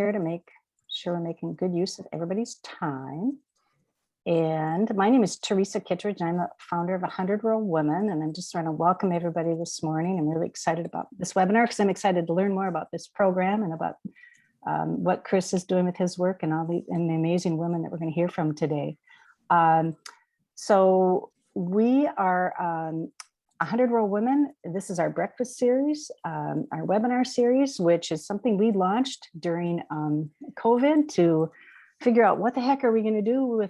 to make sure we're making good use of everybody's time. And my name is Teresa Kittridge. I'm the founder of 100 Rural Women, and I'm just trying to welcome everybody this morning. I'm really excited about this webinar because I'm excited to learn more about this program and about what Chris is doing with his work and all the amazing women that we're going to hear from today. So we are 100 Rural Women. This is our breakfast series, our webinar series, which is something we launched during COVID to figure out what the heck are we going to do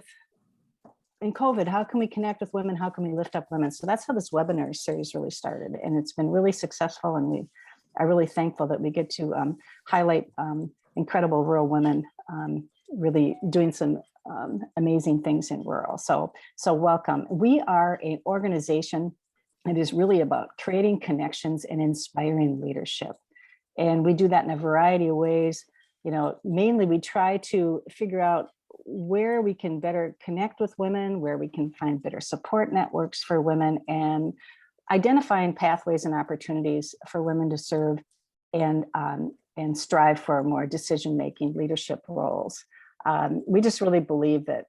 in COVID. How can we connect with women? How can we lift up women? So that's how this webinar series really started, and it's been really successful, and we are really thankful that we get to highlight incredible rural women really doing some amazing things in rural. So welcome. We are an organization that is really about creating connections and inspiring leadership. And we do that in a variety of ways. You know, mainly we try to figure out where we can better connect with women, where we can find better support networks for women, and identifying pathways and opportunities for women to serve and strive for more decision-making leadership roles. We just really believe that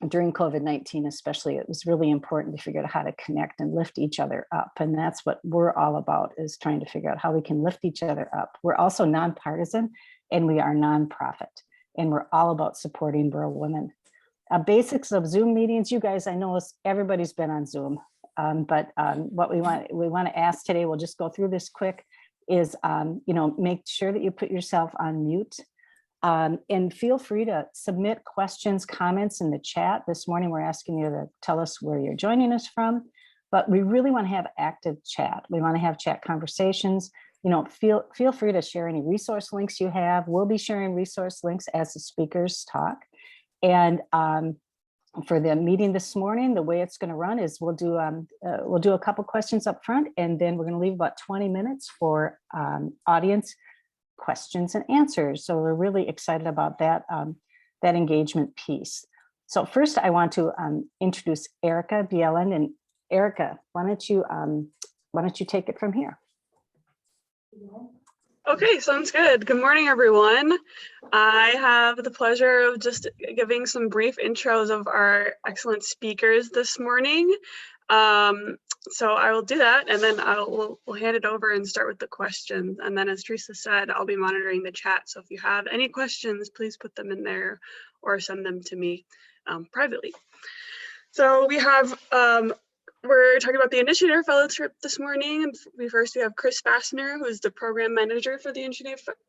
during COVID-19 especially, it was really important to figure out how to connect and lift each other up. And that's what we're all about, is trying to figure out how we can lift each other up. We're also nonpartisan, and we are nonprofit, and we're all about supporting rural women. Basics of Zoom meetings, you guys, I know everybody's been on Zoom, but what we want to ask today, we'll just go through this quick, is make sure that you put yourself on mute. And feel free to submit questions, comments in the chat. This morning, we're asking you to tell us where you're joining us from, but we really want to have active chat. We want to have chat conversations. Feel free to share any resource links you have. We'll be sharing resource links as the speakers talk. And for the meeting this morning, the way it's going to run is we'll do a couple questions up front, and then we're going to leave about 20 minutes for audience questions and answers. So we're really excited about that engagement piece. So first, I want to introduce Erica Bjelland. And Erica, why don't you take it from here? Okay, sounds good. Good morning, everyone. I have the pleasure of just giving some brief intros of our excellent speakers this morning. So I will do that, and then we'll hand it over and start with the questions. And then, as Teresa said, I'll be monitoring the chat. So if you have any questions, please put them in there or send them to me privately. So we have we're talking about the Initiator Fellowship this morning. We have Chris Fastner, who is the program manager for the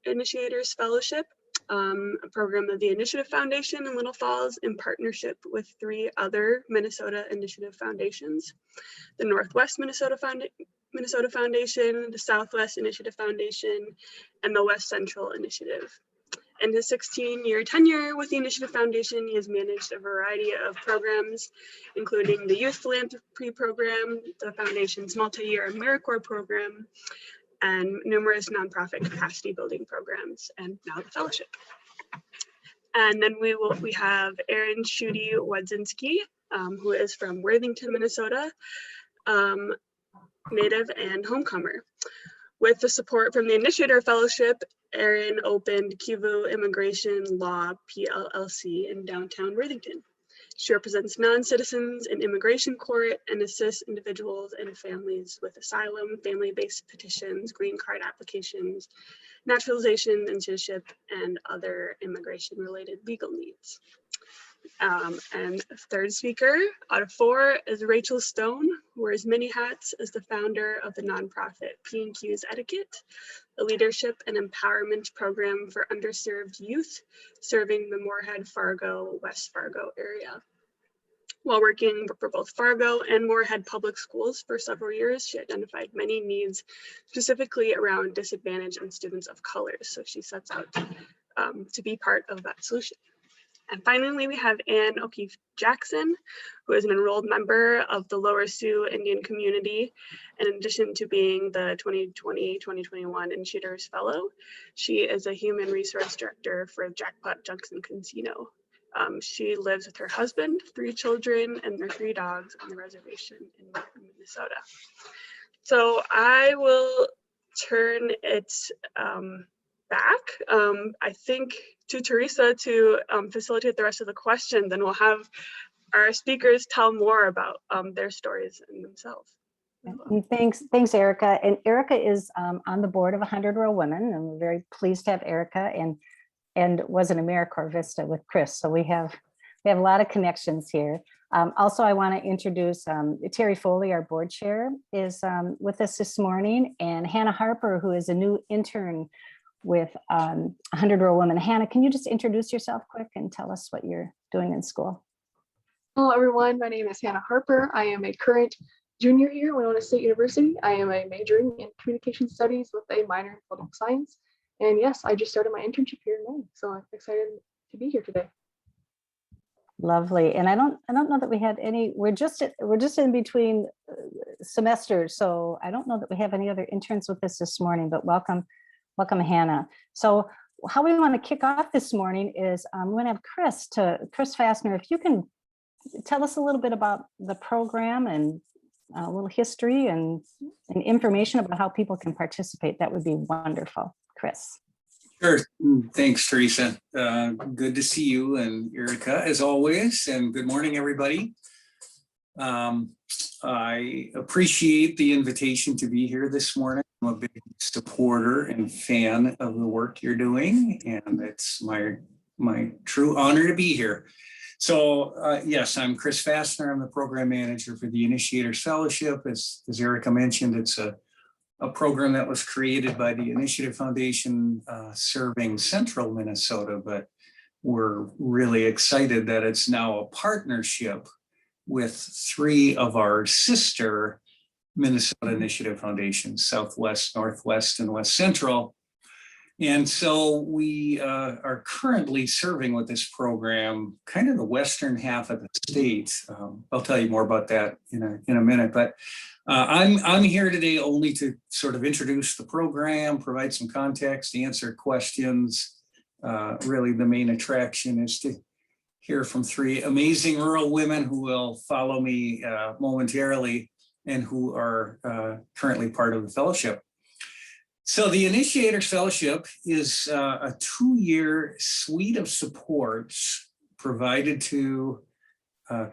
Initiators Fellowship, a program of the Initiative Foundation in Little Falls in partnership with 3 other Minnesota Initiative Foundations: the Northwest Minnesota Foundation, the Southwest Initiative Foundation, and the West Central Initiative. In his 16-year tenure with the Initiative Foundation, he has managed a variety of programs, including the Youth Philanthropy Program, the Foundation's multi-year AmeriCorps program, and numerous nonprofit capacity building programs, and now the fellowship. And then we have Erin Schutte Wadzinski, who is from Worthington, Minnesota, native and homecomer. With the support from the Initiator Fellowship, Erin opened Kivu Immigration Law PLLC in downtown Worthington. She represents non-citizens in immigration court and assists individuals and families with asylum, family-based petitions, green card applications, naturalization and citizenship, and other immigration-related legal needs. And third speaker out of 4 is Rachel Stone, who wears many hats as the founder of the nonprofit P&Q's Etiquette, a leadership and empowerment program for underserved youth serving the Moorhead, Fargo, West Fargo area. While working for both Fargo and Moorhead public schools for several years, she identified many needs specifically around disadvantaged and students of color. So she sets out to be part of that solution. And finally, we have Anne O'Keefe-Jackson, who is an enrolled member of the Lower Sioux Indian community. And in addition to being the 2020-2021 Initiators Fellow, she is a human resource director for Jackpot Junction Casino. She lives with her husband, 3 children, and their 3 dogs on the reservation in Minnesota. So I will turn it back, I think, to Teresa to facilitate the rest of the questions, and we'll have our speakers tell more about their stories and themselves. And thanks, Erica. And Erica is on the board of 100 Rural Women, and we're very pleased to have Erica, and was an AmeriCorps Vista with Chris. So we have a lot of connections here. Also, I want to introduce Terry Foley, our board chair, is with us this morning, and Hannah Harper, who is a new intern with 100 Rural Women. Hannah, can you just introduce yourself quick and tell us what you're doing in school? Hello, everyone. My name is Hannah Harper. I am a current junior here at Winona State University. I am a majoring in communication studies with a minor in political science. And yes, I just started my internship here in May, so I'm excited to be here today. Lovely. And I don't know that we had any. We're just in between semesters, so I don't know that we have any other interns with us this morning. But welcome, Hannah. So how we want to kick off this morning is I'm going to have Chris Fastner. If you can tell us a little bit about the program and a little history and information about how people can participate, that would be wonderful. Chris. Sure. Thanks, Teresa. Good to see you and Erica as always. And good morning, everybody. I appreciate the invitation to be here this morning. I'm a big supporter and fan of the work you're doing, and it's my true honor to be here. So yes, I'm Chris Fastner. I'm the program manager for the Initiators Fellowship. As Erica mentioned, it's a program that was created by the Initiative Foundation serving central Minnesota, but we're really excited that it's now a partnership with 3 of our sister Minnesota Initiative Foundations, Southwest, Northwest, and West Central. And so we are currently serving with this program kind of the western half of the state. I'll tell you more about that in a minute, but I'm here today only to sort of introduce the program, provide some context, answer questions. Really the main attraction is to hear from 3 amazing rural women who will follow me momentarily and who are currently part of the fellowship. So the Initiators Fellowship is a 2-year suite of supports provided to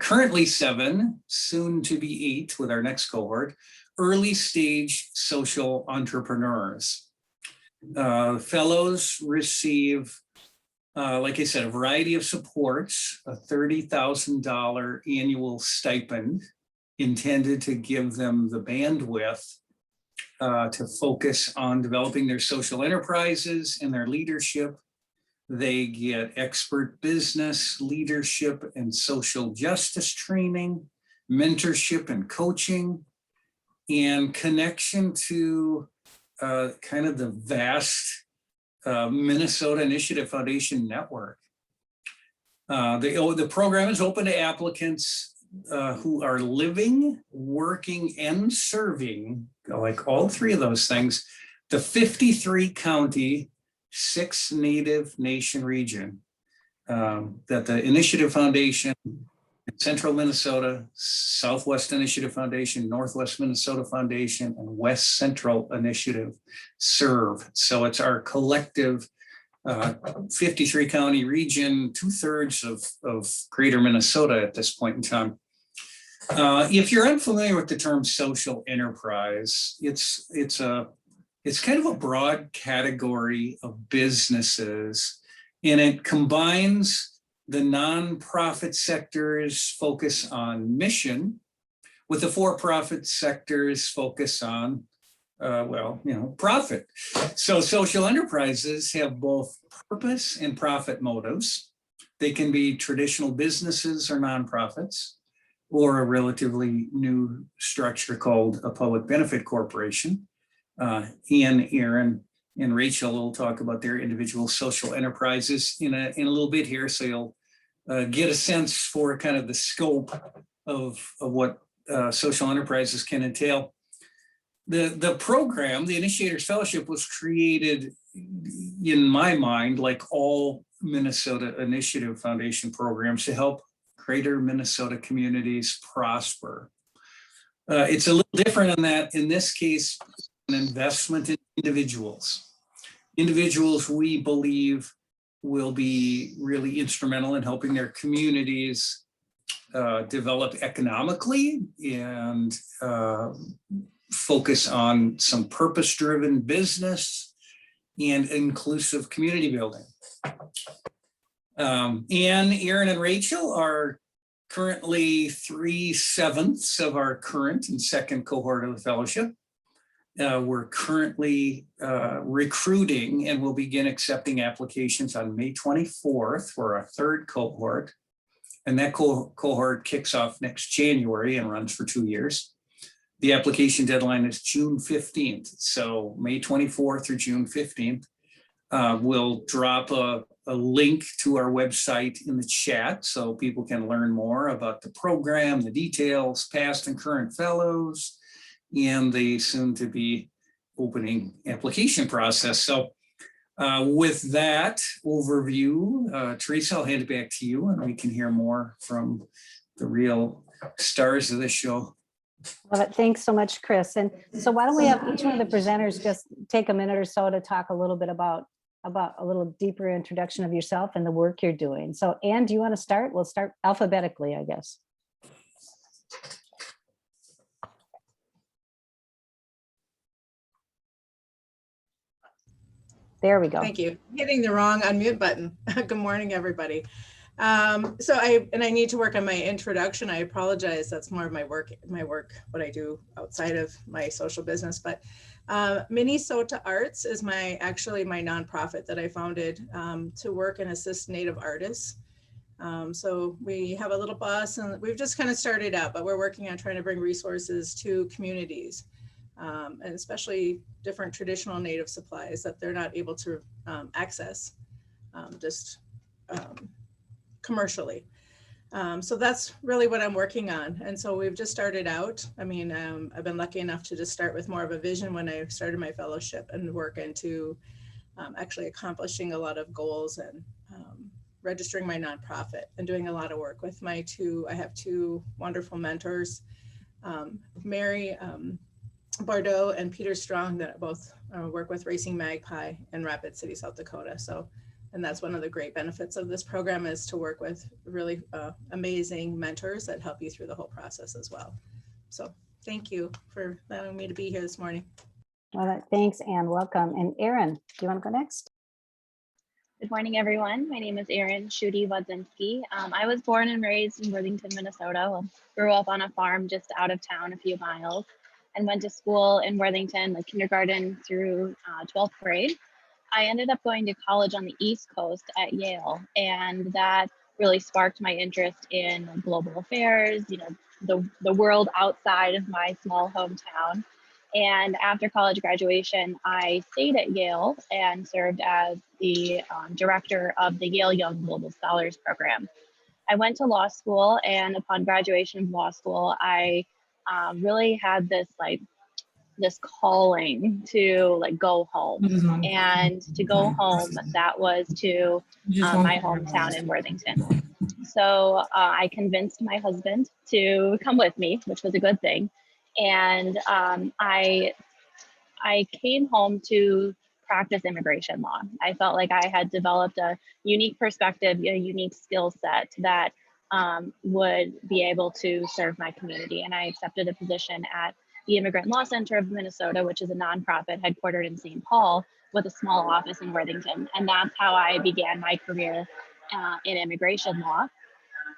currently 7, soon to be 8 with our next cohort, early stage social entrepreneurs. Fellows receive, like I said, a variety of supports, a $30,000 annual stipend intended to give them the bandwidth to focus on developing their social enterprises and their leadership. They get expert business, leadership, and social justice training, mentorship and coaching, and connection to kind of the vast Minnesota Initiative Foundation network. The program is open to applicants who are living, working, and serving, like all 3 of those things, the 53 county, 6 Native Nation region that the Initiative Foundation, Central Minnesota, Southwest Initiative Foundation, Northwest Minnesota Foundation, and West Central Initiative serve. So it's our collective 53 county region, 2/3 of greater Minnesota at this point in time. If you're unfamiliar with the term social enterprise, it's kind of a broad category of businesses, and it combines the nonprofit sector's focus on mission with the for-profit sector's focus on, profit. So social enterprises have both purpose and profit motives. They can be traditional businesses or nonprofits, or a relatively new structure called a public benefit corporation. Ian, Erin, and Rachel will talk about their individual social enterprises in a little bit here, so you'll get a sense for kind of the scope of what social enterprises can entail. The program, the Initiators Fellowship, was created, in my mind, like all Minnesota Initiative Foundation programs, to help greater Minnesota communities prosper. It's a little different in that, in this case, an investment in individuals. individuals we believe will be really instrumental in helping their communities develop economically and focus on some purpose-driven business and inclusive community building. Anne, Erin, and Rachel are currently 3/7 of our current and second cohort of the fellowship. We're currently recruiting and will begin accepting applications on May 24th for our third cohort. And that cohort kicks off next January and runs for 2 years. The application deadline is June 15th. So May 24th through June 15th. We'll drop a link to our website in the chat so people can learn more about the program, the details, past and current fellows, and the soon to be opening application process. So with that overview, Teresa, I'll hand it back to you and we can hear more from the real stars of this show. Love it. Thanks so much, Chris. And so why don't we have each one of the presenters just take a minute or so to talk a little bit about a little deeper introduction of yourself and the work you're doing. So Anne, do you want to start? We'll start alphabetically, I guess. There we go. Thank you. Hitting the wrong unmute button. Good morning, everybody. I need to work on my introduction. I apologize. That's more of my work, what I do outside of my social business. But Minnesota Arts is actually my nonprofit that I founded to work and assist Native artists. So we have a little bus and we've just kind of started out, but we're working on trying to bring resources to communities. And especially different traditional Native supplies that they're not able to access commercially. So that's really what I'm working on. And so we've just started out. I mean, I've been lucky enough to just start with more of a vision when I started my fellowship and work into actually accomplishing a lot of goals and registering my nonprofit and doing a lot of work with I have two wonderful mentors, Mary Bordeaux and Peter Strong, that both work with Racing Magpie in Rapid City, South Dakota. So, and that's one of the great benefits of this program is to work with really amazing mentors that help you through the whole process as well. So thank you for allowing me to be here this morning. Well, thanks, Anne. Welcome. And Erin, do you want to go next? Good morning, everyone. My name is Erin Schutte Wadzinski. I was born and raised in Worthington, Minnesota. Grew up on a farm just out of town, a few miles, and went to school in Worthington, like kindergarten through 12th grade. I ended up going to college on the East Coast at Yale, and that really sparked my interest in global affairs, you know, the world outside of my small hometown. And after college graduation, I stayed at Yale and served as the director of the Yale Young Global Scholars Program. I went to law school, and upon graduation of law school, I really had this calling to go home. And to go home, that was to my hometown in Worthington. So I convinced my husband to come with me, which was a good thing. And I came home to practice immigration law. I felt like I had developed a unique perspective, a unique skill set that would be able to serve my community. And I accepted a position at the Immigrant Law Center of Minnesota, which is a nonprofit headquartered in St. Paul with a small office in Worthington. And that's how I began my career in immigration law.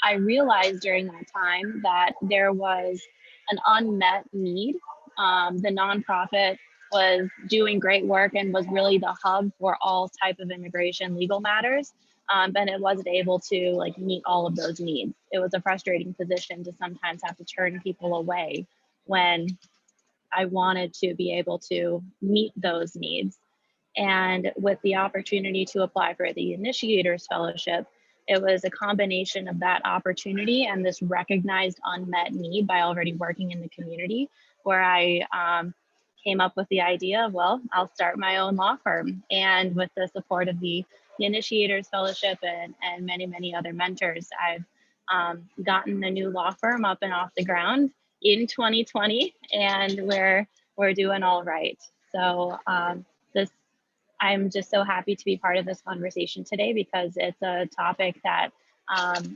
I realized during that time that there was an unmet need. The nonprofit was doing great work and was really the hub for all type of immigration legal matters. And it wasn't able to meet all of those needs. It was a frustrating position to sometimes have to turn people away when I wanted to be able to meet those needs. And with the opportunity to apply for the Initiators Fellowship, it was a combination of that opportunity and this recognized unmet need by already working in the community, where I came up with the idea of, well, I'll start my own law firm. And with the support of the Initiators Fellowship and many, many other mentors, I've gotten a new law firm up and off the ground in 2020, and we're doing all right. So I'm just so happy to be part of this conversation today because it's a topic that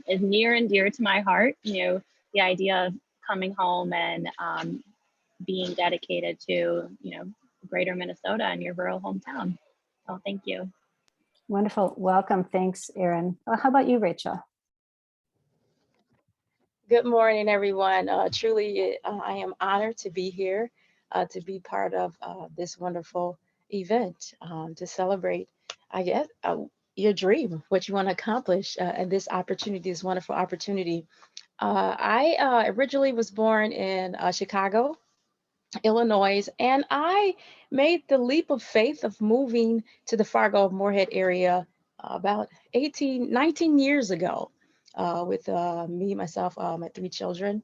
is near and dear to my heart. You know, the idea of coming home and being dedicated to, you know, greater Minnesota and your rural hometown. So thank you. Wonderful. Welcome. Thanks, Erin. How about you, Rachel? Good morning, everyone. Truly, I am honored to be here, to be part of this wonderful event, to celebrate, I guess, your dream, what you want to accomplish, and this opportunity, this wonderful opportunity. I originally was born in Chicago, Illinois, and I made the leap of faith of moving to the Fargo-Moorhead area about 19 years ago. With me, myself, my 3 children,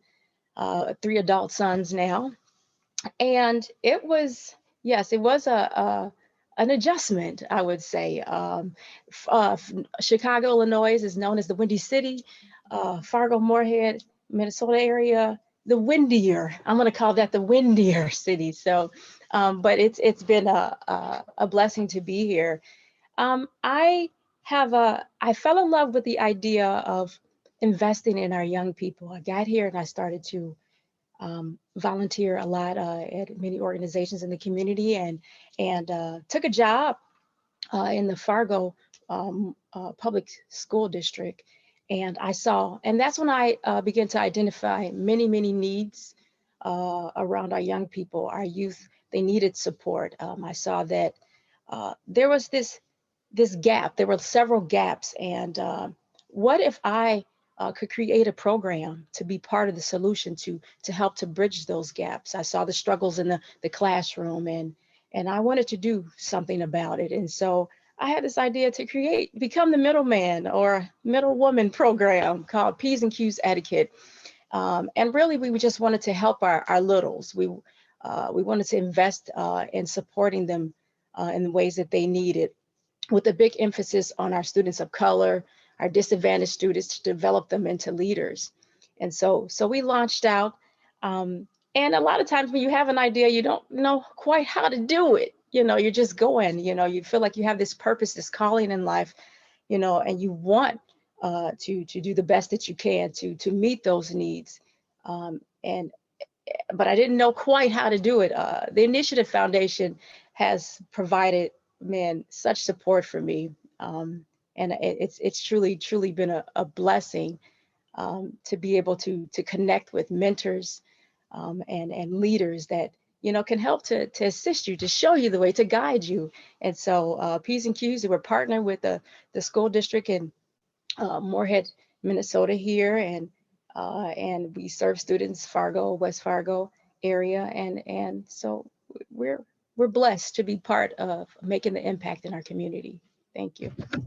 3 adult sons now. And it was, yes, it was an adjustment, I would say. Chicago, Illinois is known as the Windy City. Fargo-Moorhead, Minnesota area, the windier. I'm going to call that the windier city. So, but it's been a blessing to be here. I fell in love with the idea of investing in our young people. I got here and I started to volunteer a lot at many organizations in the community, and took a job in the Fargo public school district. And that's when I began to identify many needs around our young people, our youth. They needed support. I saw that there was this gap. There were several gaps. And what if I could create a program to be part of the solution to help to bridge those gaps? I saw the struggles in the classroom, and I wanted to do something about it. And so I had this idea to become the middleman or middle woman program called P's and Q's Etiquette. And really, we just wanted to help our littles. We wanted to invest in supporting them in the ways that they needed, with a big emphasis on our students of color, our disadvantaged students, to develop them into leaders. And so we launched out. And a lot of times when you have an idea, you don't know quite how to do it. You know, you're just going, you know, you feel like you have this purpose, this calling in life, you know, and you want to do the best that you can to meet those needs. But I didn't know quite how to do it. The Initiative Foundation has provided, man, such support for me. And it's truly been a blessing to be able to connect with mentors and leaders that, you know, can help to assist you, to show you the way, to guide you. And so P's and Q's, we're partnered with the school district in Moorhead, Minnesota here, and we serve students Fargo, West Fargo area, and so we're blessed to be part of making the impact in our community. Thank you.